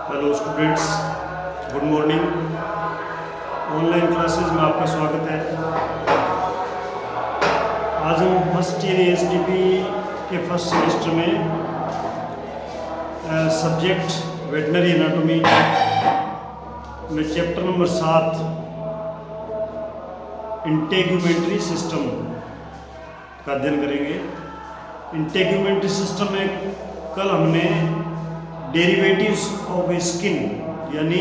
Hello students, good morning. Online classes में आपका स्वागत है। आज हम फर्स्ट ईयर एसडीपी के फर्स्ट सेमेस्टर में सब्जेक्ट वेटनरी एनाटॉमी में चैप्टर नंबर 7 इंटेग्यूमेंट्री सिस्टम का अध्ययन करेंगे। इंटेग्यूमेंट्री सिस्टम में कल हमने डेरिवेटिव्स ऑफ स्किन यानी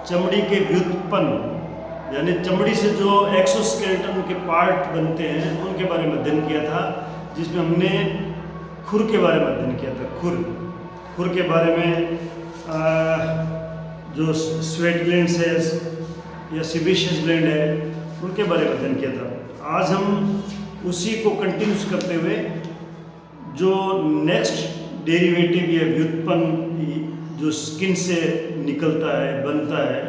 चमड़ी के व्युत्पन्न यानी चमड़ी से जो एक्सोस्केलेटन के पार्ट बनते हैं उनके बारे में अध्ययन किया था, जिसमें हमने खुर के बारे में अध्ययन किया था। खुर के बारे में जो स्वेट ग्लैंड्स है या सिबेशियस ग्लैंड है उनके बारे में अध्ययन किया था। आज हम उसी को कंटिन्यूस करते हुए जो नेक्स्ट डेरिवेटिव या व्युत्पन्न जो स्किन से निकलता है बनता है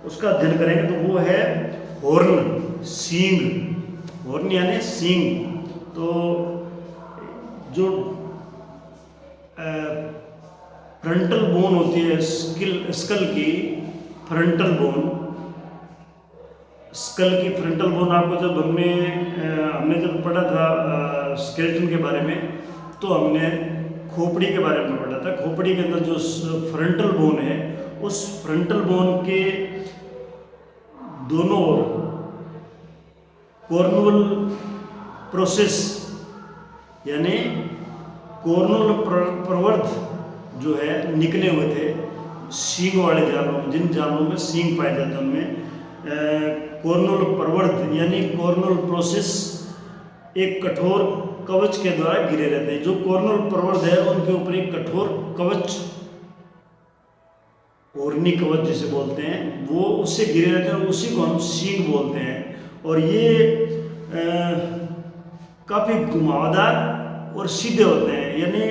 उसका अध्ययन करेंगे। तो वो है हॉर्न, सींग। हॉर्न यानी सींग। तो जो फ्रंटल बोन होती है स्कल की फ्रंटल बोन, स्कल की फ्रंटल बोन आपको जब हमने जब पढ़ा था स्केलेटन के बारे में, तो हमने खोपड़ी के बारे में पढ़ा था। खोपड़ी के अंदर जो फ्रंटल बोन है उस फ्रंटल बोन के दोनों ओर कॉर्नुअल प्रोसेस यानी कॉर्नुअल प्रवर्ध जो है निकले हुए थे सींग वाले जानवरों में। जिन जानवरों में सींग पाए जाते हैं उनमें कॉर्नुअल प्रवर्ध यानी कॉर्नुअल प्रोसेस एक कठोर कवच के द्वारा घिरे रहते हैं। जो कॉर्नुअल प्रवर्ध है उनके ऊपर एक कठोर कवच, ओर्नी कवच जिसे बोलते हैं, वो उससे घिरे रहते हैं और उसी को हम सींग बोलते हैं। और ये काफ़ी घुमावदार और सीधे होते हैं, यानी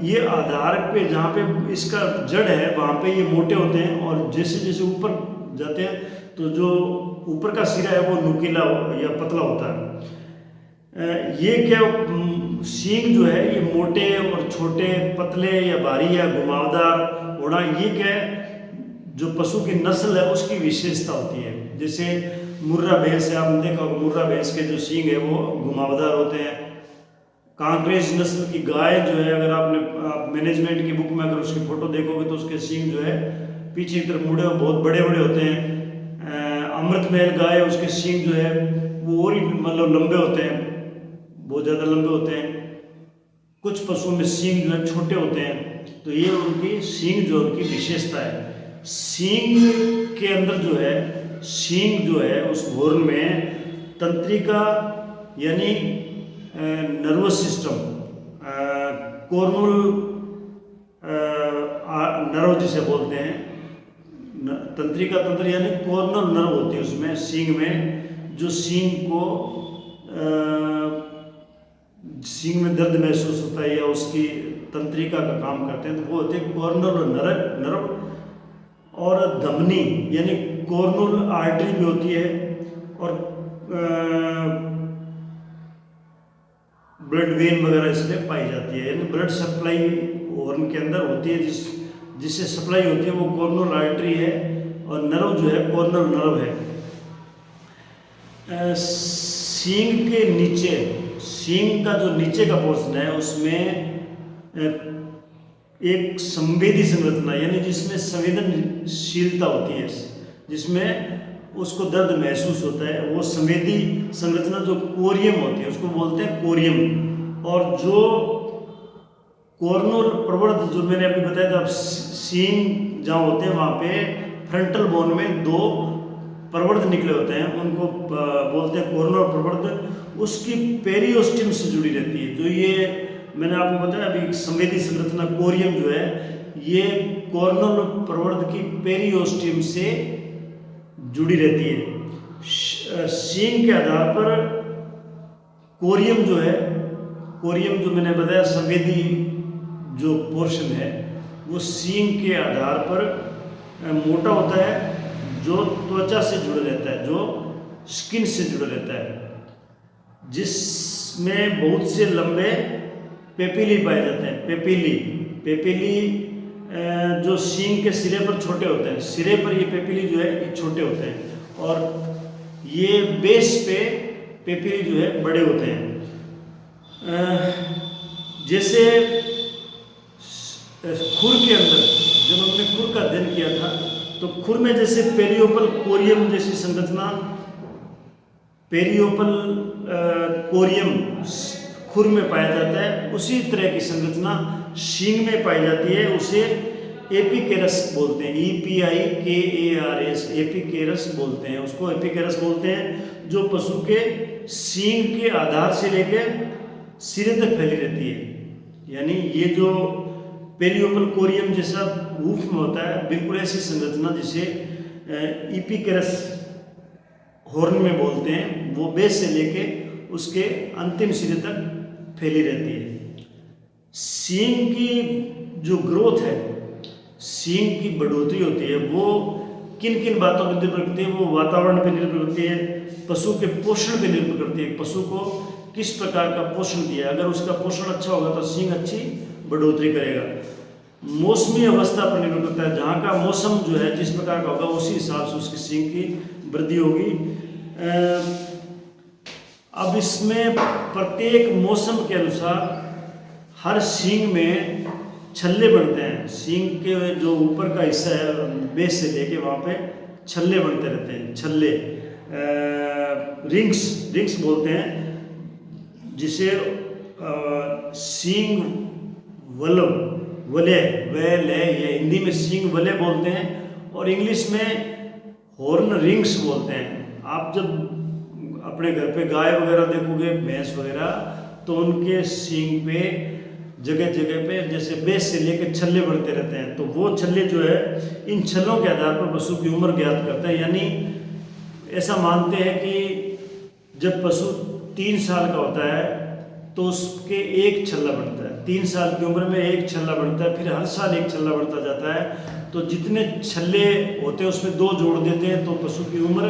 ये आधार पे जहाँ पे इसका जड़ है वहाँ पे ये मोटे होते हैं और जैसे जैसे ऊपर जाते हैं तो जो ऊपर का सिरा है वो नुकीला या पतला होता है। ये क्या सींग जो है ये मोटे और छोटे, पतले या भारी या घुमावदार होना, ये क्या है जो पशु की नस्ल है उसकी विशेषता होती है। जैसे मुर्रा भैंस है, आपने देखा होगा मुर्रा भैंस के जो सींग है वो घुमावदार होते हैं। कांकरेज नस्ल की गाय जो है, अगर आप मैनेजमेंट की बुक में अगर उसकी फोटो देखोगे तो उसके सींग जो है पीछे की तरफ मुड़े हुए बहुत बड़े बड़े होते हैं। अमृत महल गाय है, उसके सींग जो है वो और ही मतलब लंबे होते हैं, बहुत ज़्यादा लंबे होते हैं। कुछ पशुओं में सींग जो है छोटे होते हैं। तो ये उनकी सींग जो उनकी विशेषता है। सींग के अंदर जो है सींग जो है उस हॉर्न में तंत्रिका यानी नर्वस सिस्टम, कॉर्नुअल नर्व जिसे बोलते हैं, तंत्रिका तंत्र यानी कॉर्नल नर्व होती है उसमें सींग में, जो सींग में दर्द महसूस होता है या उसकी तंत्रिका का काम करते हैं, तो वो होते हैं कॉर्नल नर्व। और धमनी यानी कॉर्नल आर्टरी भी होती है और ब्लड वेन वगैरह इसमें पाई जाती है। यानी ब्लड सप्लाई हॉर्न के अंदर होती है, जिससे सप्लाई होती है वो कॉर्नल आर्टरी है और नर्व जो है कॉर्नल नर्व है। सींग के नीचे, सींग का जो नीचे का पोर्शन है उसमें एक संवेदी संरचना यानी जिसमें संवेदनशीलता होती है, जिसमें उसको दर्द महसूस होता है, वो संवेदी संरचना जो कोरियम होती है उसको बोलते हैं कोरियम। और जो कॉर्नुअल प्रवर्ध जो मैंने अभी बताया था, सींग जहाँ होते हैं वहाँ पे फ्रंटल बोन में दो प्रवर्ध निकले होते हैं, उनको बोलते हैं कॉर्नुअल प्रवर्ध। उसकी पेरियोस्टियम से जुड़ी रहती है। जो ये मैंने आपको बताया अभी संवेदी संरचना कोरियम जो है ये कॉर्नुअल प्रवर्ध की पेरियोस्टियम से जुड़ी रहती है। सींग के आधार पर कोरियम जो है, कोरियम जो मैंने बताया संवेदी जो पोर्शन है वो सींग के आधार पर मोटा होता है, जो त्वचा से जुड़ा रहता है, जो स्किन से जुड़ा रहता है, जिसमें बहुत से लंबे पेपिली पाए जाते हैं। पेपिली जो सींग के सिरे पर छोटे होते हैं, सिरे पर ये पेपिली जो है ये छोटे होते हैं, और ये बेस पे पेपिली जो है बड़े होते हैं। जैसे खुर के अंदर जब हमने खुर का अध्ययन किया था, तो खुर में जैसे पेरियोपल कोरियम जैसी संरचना, पेरियोपल कोरियम खुर में पाया जाता है, उसी तरह की संरचना सींग में पाई जाती है। उसे एपिकेरस बोलते हैं, EPIKARS, एपिकेरस बोलते हैं उसको, एपिकेरस बोलते हैं, जो पशु के सींग के आधार से लेकर सिरे तक फैली रहती है। यानी ये जो पेरियोपल कोरियम जैसा रूफ में होता है, बिल्कुल ऐसी संरचना जिसे एपिकेरस हॉर्न में बोलते हैं, वो बेस से लेके उसके अंतिम सिरे तक फैली रहती है। सींग की जो ग्रोथ है, सींग की बढ़ोतरी होती है, वो किन किन बातों पर निर्भर करती है? वो वातावरण पर निर्भर करती है, पशु के पोषण पर निर्भर करती है, पशु को किस प्रकार का पोषण दिया। अगर उसका पोषण अच्छा होगा तो सींग अच्छी बढ़ोतरी करेगा। मौसमी अवस्था पर निर्भर करता है, जहाँ का मौसम जो है जिस प्रकार का होगा उसी हिसाब से उसकी सींग की वृद्धि होगी। अब इसमें प्रत्येक मौसम के अनुसार हर सींग में छल्ले बनते हैं। सींग के जो ऊपर का हिस्सा है बेस से लेके वहाँ पे छल्ले बनते रहते हैं, छल्ले रिंग्स बोलते हैं, जिसे सींग वलय ये हिंदी में सींग वलय बोलते हैं, और इंग्लिश में हॉर्न रिंग्स बोलते हैं। आप जब अपने घर पे गाय वगैरह देखोगे, भैंस वगैरह, तो उनके सींग पे जगह जगह पे जैसे बेस से लेकर छल्ले बढ़ते रहते हैं। तो वो छल्ले जो है, इन छल्लों के आधार पर पशु की उम्र ज्ञात करता है। यानी ऐसा मानते हैं कि जब पशु 3 साल का होता है तो उसके एक छल्ला बढ़ता है, 3 साल की उम्र में एक छल्ला बढ़ता है, फिर हर साल एक छल्ला बढ़ता जाता है। तो जितने छल्ले होते हैं उसमें 2 जोड़ देते हैं तो पशु की उम्र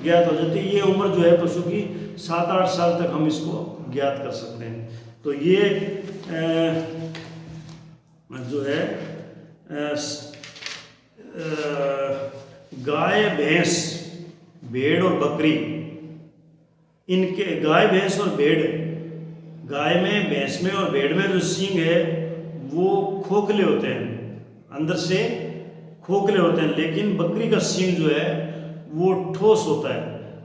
ज्ञात हो जाती है। ये उम्र जो है पशु की 7-8 साल तक हम इसको ज्ञात कर सकते हैं। तो ये जो है गाय, भैंस, भेड़ और बकरी, इनके गाय, भैंस और भेड़, गाय में, भैंस में और भेड़ में जो सींग है वो खोखले होते हैं, अंदर से खोखले होते हैं, लेकिन बकरी का सींग जो है वो ठोस होता है।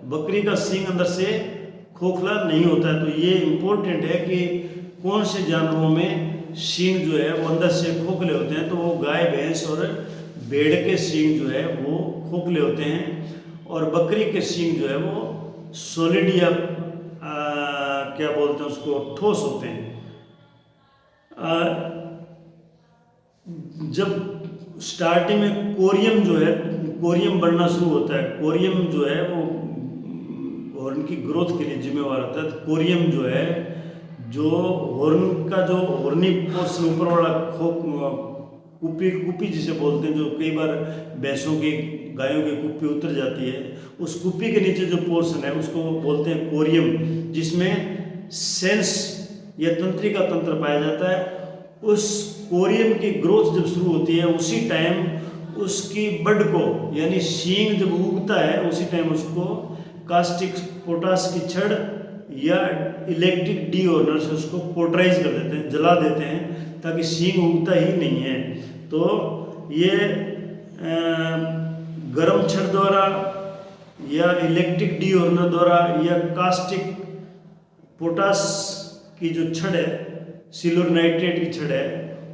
बकरी का सींग अंदर से खोखला नहीं होता है। तो ये इम्पोर्टेंट है कि कौन से जानवरों में सींग जो है वो अंदर से खोखले होते हैं। तो वो गाय, भैंस और भेड़ के सींग जो है वो खोखले होते हैं, और बकरी के सींग जो है वो सॉलिड या क्या बोलते हैं उसको, ठोस होते हैं। जब स्टार्टिंग में कोरियम जो है, कोरियम बढ़ना शुरू होता है, कोरियम जो है वो हॉर्न की ग्रोथ के लिए जिम्मेवार होता है। तो कोरियम जो है, जो हॉर्न का जो हॉर्नी पोर्शन ऊपर वाला कुप्पी जिसे बोलते हैं, जो कई बार भैंसों की, गायों की कुप्पी उतर जाती है, उस कुप्पी के नीचे जो पोर्शन है उसको बोलते हैं कोरियम, जिसमें सेंस या तंत्रिका तंत्र पाया जाता है। उस कोरियम की ग्रोथ जब शुरू होती है उसी टाइम उसकी बड को, यानी सींग जब उगता है उसी टाइम उसको कास्टिक पोटास की छड़ या इलेक्ट्रिक डीऑर्डर से उसको पोटराइज कर देते हैं, जला देते हैं, ताकि सींग उगता ही नहीं है। तो ये गर्म छड़ द्वारा या इलेक्ट्रिक डीऑर्डर द्वारा या कास्टिक पोटास की जो छड़ है, सिल्वर नाइट्रेट की छड़ है,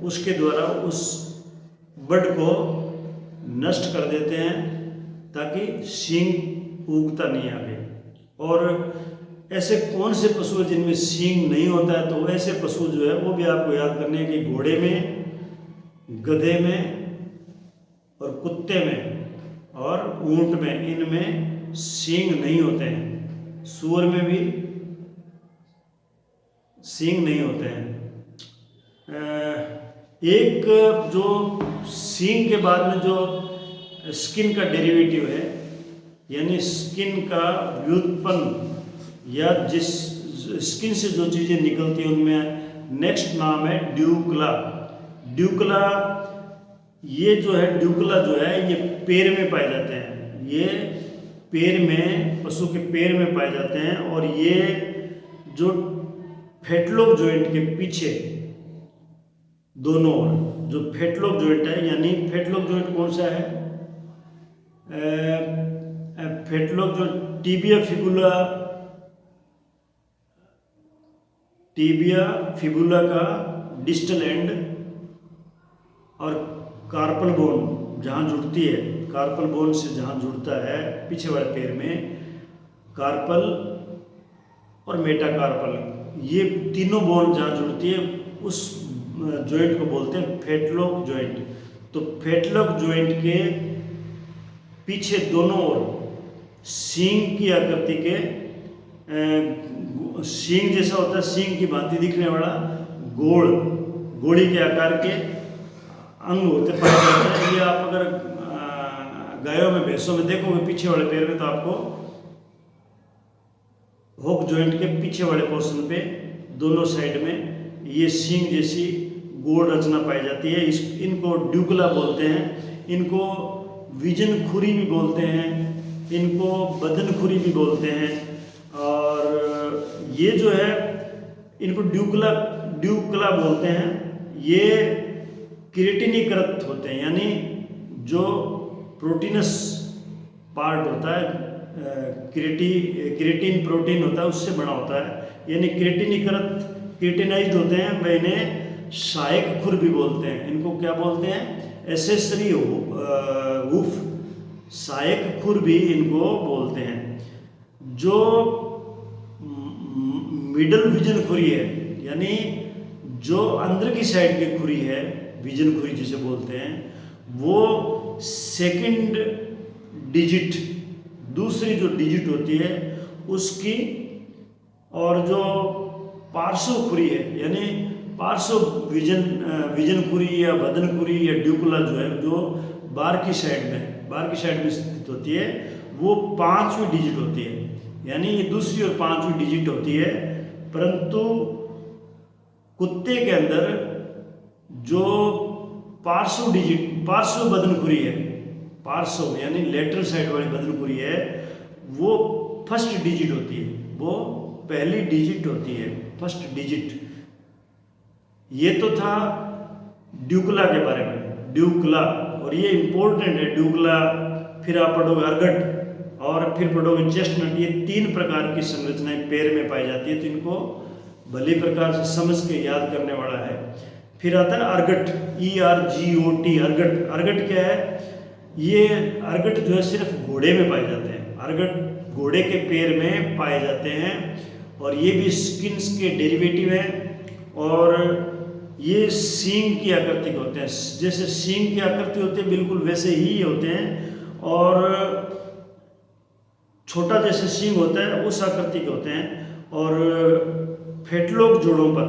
उसके द्वारा उस बड को नष्ट कर देते हैं ताकि सींग उगता नहीं आगे। और ऐसे कौन से पशु हैं जिनमें सींग नहीं होता है? तो ऐसे पशु जो है वो भी आपको याद करने हैं कि घोड़े में, गधे में और कुत्ते में और ऊंट में, इनमें सींग नहीं होते हैं। सूअर में भी सींग नहीं होते हैं। एक जो सींग के बाद में जो स्किन का डेरिवेटिव है, यानी स्किन का व्युत्पन्न या जिस स्किन से जो चीज़ें निकलती हैं उनमें नेक्स्ट नाम है ड्यूकला। ड्यूकला ये जो है ड्यूकला जो है ये पैर में पाए जाते हैं, ये पैर में, पशु के पैर में पाए जाते हैं। और ये जो फेटलॉक जॉइंट के पीछे दोनों ओर जो फेटलॉक जॉइंट है, यानी फेटलॉक जॉइंट कौन सा है, फेटलॉक जो टीबिया फिबुला का डिस्टल एंड और कार्पल बोन जहाँ जुड़ती है, कार्पल बोन से जहाँ जुड़ता है पीछे वाले पैर में, कार्पल और मेटाकार्पल, ये तीनों बोन जहाँ जुड़ती है उस जॉइंट को बोलते हैं फेटलॉक जॉइंट। तो फेटलॉक जॉइंट के पीछे दोनों ओर सींग की आकृति के, सींग जैसा होता है, सींग की भांति दिखने वाला गोली के आकार के अंग होते पाए जाते हैं। ये आप अगर गायों में, भैंसों में देखोगे पीछे वाले पैर में, तो आपको होक जॉइंट के पीछे वाले पोर्शन पे दोनों साइड में ये सींग जैसी गोल रचना पाई जाती है। इनको ड्यूकला बोलते हैं, इनको विजन खुरी भी बोलते हैं, इनको बदन खुरी भी बोलते हैं। और ये जो है इनको ड्यूकला बोलते हैं। ये किरेटिनीकृत होते हैं, यानी जो प्रोटीनस पार्ट होता है, किरेटिन प्रोटीन होता है, उससे बना होता है, यानी किरेटिनाइज्ड होते हैं। वह इन्हें सहायक खुर भी बोलते हैं। इनको क्या बोलते हैं, एसेसरी हूफ, सहायक खुर भी इनको बोलते हैं। जो मिडल विजन खुरी है, यानी जो अंदर की साइड की खुरी है, विजन खुरी जिसे बोलते हैं, वो सेकंड डिजिट, दूसरी जो डिजिट होती है उसकी, और जो पार्श्व खुरी है, यानी पार्श्व विजन खुरी या बदन खुरी या ड्यूकला जो है, जो बाहर की साइड में स्थित होती है, वो 5वीं डिजिट होती है, यानी ये दूसरी और 5वीं डिजिट होती है। परंतु कुत्ते के अंदर जो पार्श्व बदन खुरी है, पार्श्व यानी लेटरल साइड वाली बदन खुरी है, वो फर्स्ट डिजिट होती है, वो पहली डिजिट होती है, फर्स्ट डिजिट। ये तो था ड्यूकला के बारे में, ड्यूकला, और ये इंपॉर्टेंट है ड्यूकला। फिर आप पढ़ोगे अर्गट, और फिर पढ़ोगे चेस्टनट। ये 3 प्रकार की संरचनाएं पैर में पाई जाती है, तो इनको भली प्रकार से समझ के याद करने वाला है। फिर आता है अर्गट, ERGOT, अर्गट। अर्गट क्या है, ये अर्गट जो है सिर्फ घोड़े में पाए जाते हैं, अर्गट घोड़े के पैर में पाए जाते हैं, और ये भी स्किन्स के डेरिवेटिव हैं। और ये सींग की आकृति के होते हैं, जैसे सींग की आकृति होती है बिल्कुल वैसे ही होते हैं, और छोटा जैसे सींग होता है उस आकृति के होते हैं। और फेटलॉक जोड़ों पर,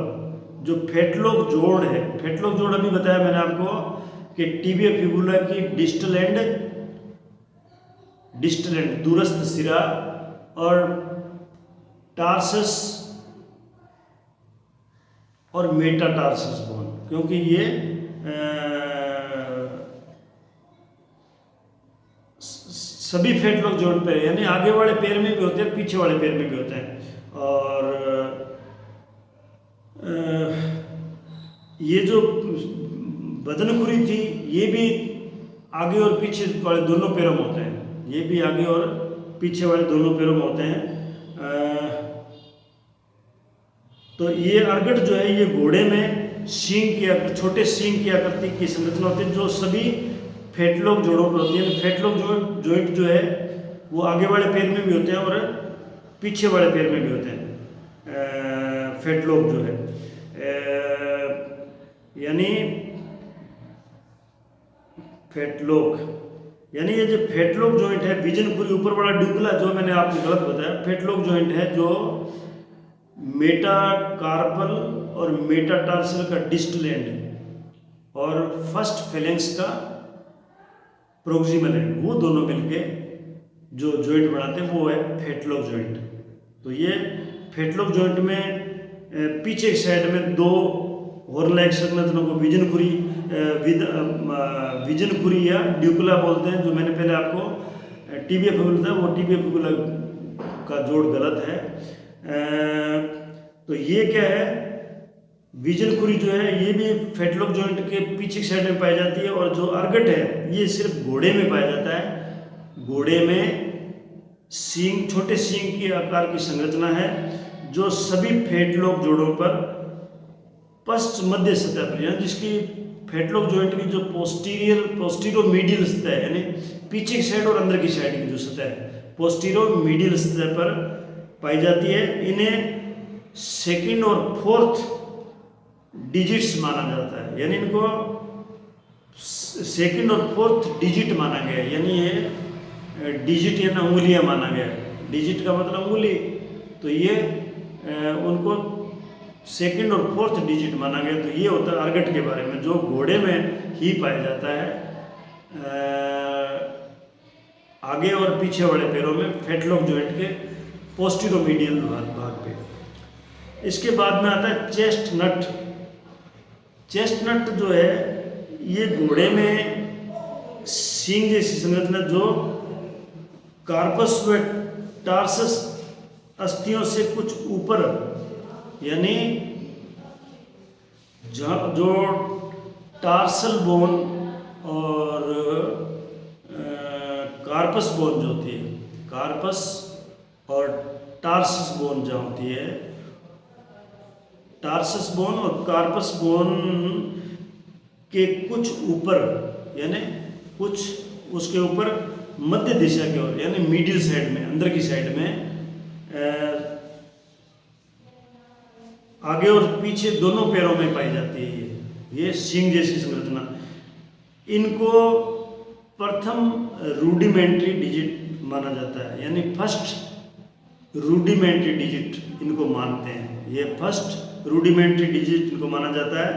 जो फेटलॉक जोड़ है, फेटलॉक जोड़ अभी बताया मैंने आपको कि टीबिया फिबुला की डिस्टल एंड दूरस्थ सिरा, और टार्सस और मेटाटार्सस बोन, क्योंकि ये सभी फेटलॉक जोड़ पे, यानी आगे वाले पैर में भी होते हैं, पीछे वाले पैर में भी होते हैं। और ये जो बदन खुरी थी, ये भी आगे और पीछे वाले दोनों पैरों में होते हैं, ये भी आगे और पीछे वाले दोनों पैरों में होते हैं। तो ये अर्गट जो है, ये घोड़े में सींग की, छोटे सींग की आकृति की संरचना होती है, जो सभी फेटलॉक जोड़ों पर होती है। फेटलॉक जॉइंट जो है वो आगे वाले पैर में भी होते हैं और पीछे वाले पैर में भी होते हैं। फेटलॉक जो है, यानी फेटलॉक, यानी ये जो फेटलॉक जॉइंट है, विजन खुरी ऊपर वाला ड्यूकला जो मैंने आपको गलत बताया, फेटलॉक जॉइंट है जो मेटाकार्पल और मेटाटार्सल का डिस्टल एंड और फर्स्ट फेलेंक्स का प्रोक्सिमल एंड, वो दोनों मिलके जो जॉइंट बनाते हैं वो है फेटलॉक जॉइंट। तो ये फेटलॉक जॉइंट में पीछे की साइड में 2 हॉर्न-लाइक संरचना को विजनखुरी या ड्यूकुला बोलते हैं, जो मैंने पहले आपको टीबिया फिबुला था, वो टीबिया फिबुला का जोड़ गलत है। तो ये क्या है, विजनखुरी जो है ये भी फेटलॉक जॉइंट के पीछे की साइड में पाई जाती है, और जो अर्गट है ये सिर्फ घोड़े में पाया जाता है। घोड़े में सींग, छोटे सींग के आकार की संरचना है, जो सभी फेटलॉक जोड़ों पर पश्च मध्य सतह पर, यानी जिसकी फेटलॉक जॉइंट की जो पोस्टीरियो मीडियल सतह है, यानी पीछे की साइड और अंदर की साइड की जो सतह है, पोस्टीरियो मीडियल सतह पर पाई जाती है। इन्हें सेकंड और फोर्थ डिजिट्स माना जाता है, यानी इनको सेकंड और फोर्थ डिजिट माना गया है, यानी ये डिजिट यानी उंगलियां माना गया है। डिजिट का मतलब उंगली, तो ये उनको सेकंड और फोर्थ डिजिट माना गया। तो ये होता है अर्गट के बारे में, जो घोड़े में ही पाया जाता है, आगे और पीछे वाले पैरों में, फेटलॉक जॉइंट के पोस्टीरियो मीडियल भाग पे। इसके बाद में आता है चेस्टनट। चेस्टनट जो है ये घोड़े में सींग जैसी संरचना, जो कार्पस व टार्सस अस्थियों से कुछ ऊपर, यानी जो टार्सल बोन और कार्पस बोन जो होती है, कार्पस और टार्सस बोन जो होती है, टार्सस बोन और कार्पस बोन के कुछ ऊपर, यानी कुछ उसके ऊपर मध्य दिशा की ओर, यानी मिडिल साइड में, अंदर की साइड में, आगे और पीछे दोनों पैरों में पाई जाती है ये सींग जैसी संरचना। इनको प्रथम रूडिमेंट्री डिजिट माना जाता है, यानी फर्स्ट रूडिमेंट्री डिजिट इनको मानते हैं। ये फर्स्ट रूडिमेंट्री डिजिट इनको माना जाता है।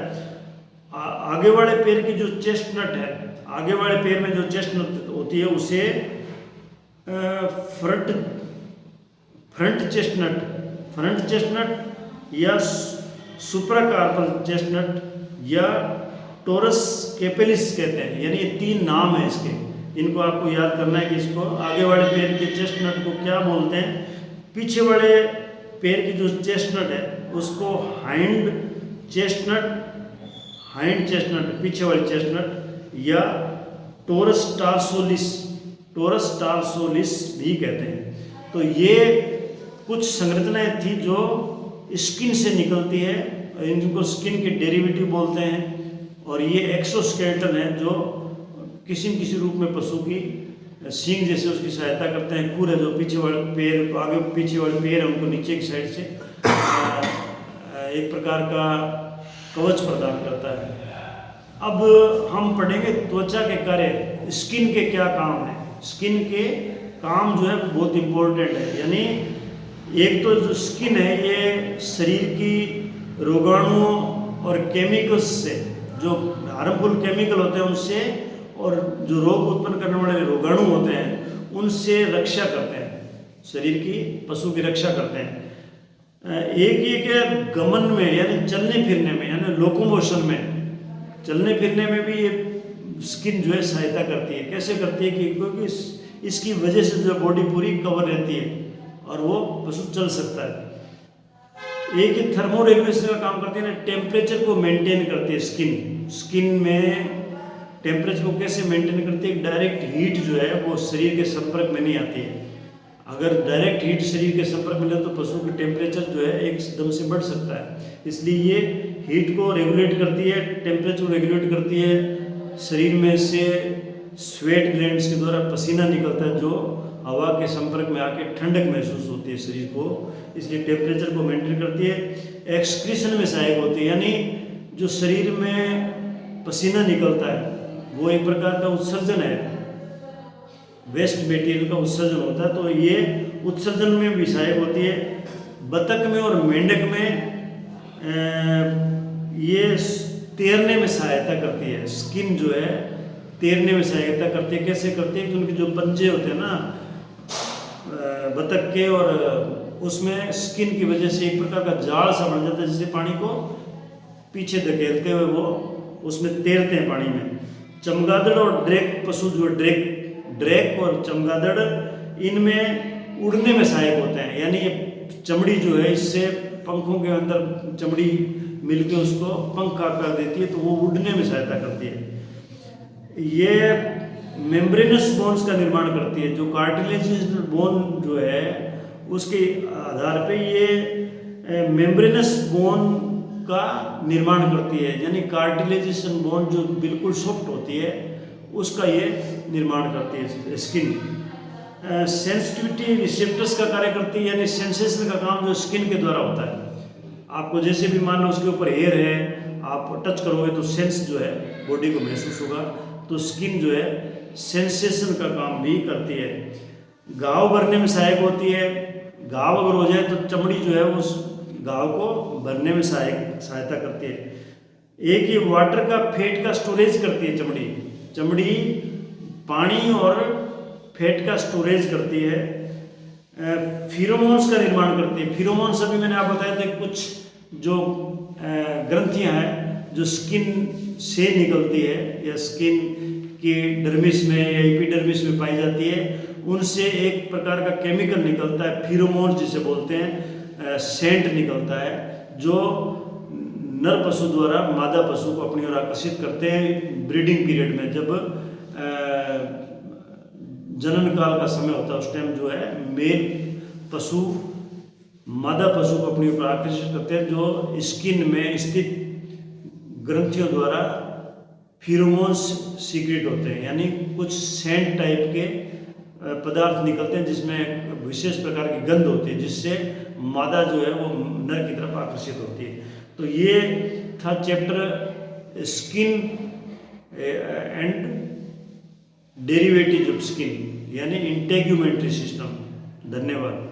आगे वाले पैर की जो चेस्टनट है, आगे वाले पैर में जो चेस्टनट होती है उसे फ्रंट चेस्टनट या सुप्राकार्पल चेस्टनट या टोरस कैपेलिस कहते हैं, यानी ये तीन नाम है इसके। इनको आपको याद करना है कि इसको आगे वाले पैर के चेस्टनट को क्या बोलते हैं, पीछे वाले पैर की जो चेस्टनट है उसको हाइंड चेस्टनट, पीछे वाली चेस्टनट, या टोरस टार्सोलिस भी कहते हैं। तो ये कुछ संरचनाएं थी जो स्किन से निकलती है, इनको स्किन के डेरिवेटिव बोलते हैं, और ये एक्सोस्केलेटन है जो किसी न किसी रूप में पशु की सींग जैसे उसकी सहायता करते हैं। पूरे जो पीछे वाले पैर, आगे पीछे वाले पैर उनको नीचे की साइड से एक प्रकार का कवच प्रदान करता है। अब हम पढ़ेंगे त्वचा के कार्य, स्किन के क्या काम है। स्किन के काम जो है बहुत इम्पोर्टेंट है, यानी एक तो जो स्किन है ये शरीर की रोगाणुओं और केमिकल्स से, जो हार्मफुल केमिकल होते हैं उनसे, और जो रोग उत्पन्न करने वाले रोगाणु होते हैं उनसे रक्षा करते हैं, शरीर की, पशु की रक्षा करते हैं। एक ये क्या गमन में, यानी चलने फिरने में, यानी लोकोमोशन में, चलने फिरने में भी ये स्किन जो है सहायता करती है। कैसे करती है कि क्योंकि इसकी वजह से जो बॉडी पूरी कवर रहती है और वो पशु चल सकता है। एक ही थर्मो रेगुलेशन का काम करती है ना, टेम्परेचर को मेंटेन करती है स्किन में। टेम्परेचर को कैसे मेंटेन करती है, डायरेक्ट हीट जो है वो शरीर के संपर्क में नहीं आती है। अगर डायरेक्ट हीट शरीर के संपर्क में ले तो पशु की टेम्परेचर जो है एकदम से बढ़ सकता है। इसलिए ये हीट को रेगुलेट करती है, टेम्परेचर को रेगुलेट करती है। शरीर में से स्वेट ग्लैंड्स के द्वारा पसीना निकलता है, जो हवा के संपर्क में आके ठंडक महसूस होती है शरीर को, इसलिए टेम्परेचर को मेंटेन करती है। एक्सक्रीशन में सहायक होती है, यानी जो शरीर में पसीना निकलता है वो एक प्रकार का उत्सर्जन है, वेस्ट मटेरियल का उत्सर्जन होता है, तो ये उत्सर्जन में भी सहायक होती है। बतख में और मेंढक में ये तैरने में सहायता करती है। स्किन जो है तैरने में सहायता करती है। कैसे करती है कि उनके जो पंजे होते हैं ना बतख के, और उसमें स्किन की वजह से एक प्रकार का जाल सा बन जाता है, जिससे पानी को पीछे धकेलते हुए वो उसमें तैरते हैं पानी में। चमगादड़ और ड्रैक पशु जो ड्रैक और चमगादड़ इनमें उड़ने में सहायक होते हैं, यानी ये चमड़ी जो है इससे पंखों के अंदर चमड़ी मिलके उसको पंख का आकार देती है, तो वो उड़ने में सहायता करती है। ये मेम्ब्रेनस बोन्स का निर्माण करती है, जो कार्टिलेजिनस बोन जो है उसके आधार पे ये मेम्ब्रेनस बोन का निर्माण करती है, यानी कार्टिलेजिसन बोन जो बिल्कुल सॉफ्ट होती है उसका ये निर्माण करती है स्किन। सेंसिटिविटी रिसेप्टर्स का कार्य करती है, यानी सेंसेशन का काम जो स्किन के द्वारा होता है। आपको जैसे भी मान लो उसके ऊपर हेयर है, आप टच करोगे तो सेंस जो है बॉडी को महसूस होगा, तो स्किन जो है सेंसेशन का काम भी करती है। घाव भरने में सहायक होती है, घाव अगर हो जाए तो चमड़ी जो है उस घाव को भरने में सहायता करती है। एक ये वाटर का फैट का स्टोरेज करती है चमड़ी पानी और फैट का स्टोरेज करती है। फिरोमोन्स का निर्माण करती है। फिरोमोन्स अभी मैंने आपको बताया था, कुछ जो ग्रंथियां हैं जो स्किन से निकलती है या स्किन की डर्मिस में या एपिडर्मिस में पाई जाती है, उनसे एक प्रकार का केमिकल निकलता है, फिरोमोन्स जिसे बोलते हैं, सेंट निकलता है, जो नर पशु द्वारा मादा पशु को अपनी ओर आकर्षित करते हैं। ब्रीडिंग पीरियड में जब जनन काल का समय होता है उस टाइम जो है मेल पशु मादा पशु को अपनी ओर आकर्षित करते हैं, जो स्किन में स्थित ग्रंथियों द्वारा फिरोमोन्स सीक्रेट होते हैं, यानी कुछ सेंट टाइप के पदार्थ निकलते हैं जिसमें विशेष प्रकार की गंध होती है, जिससे मादा जो है वो नर की तरफ आकर्षित होती है। तो ये था chapter skin and derivative of skin, यानी इंटेग्यूमेंट्री सिस्टम। धन्यवाद।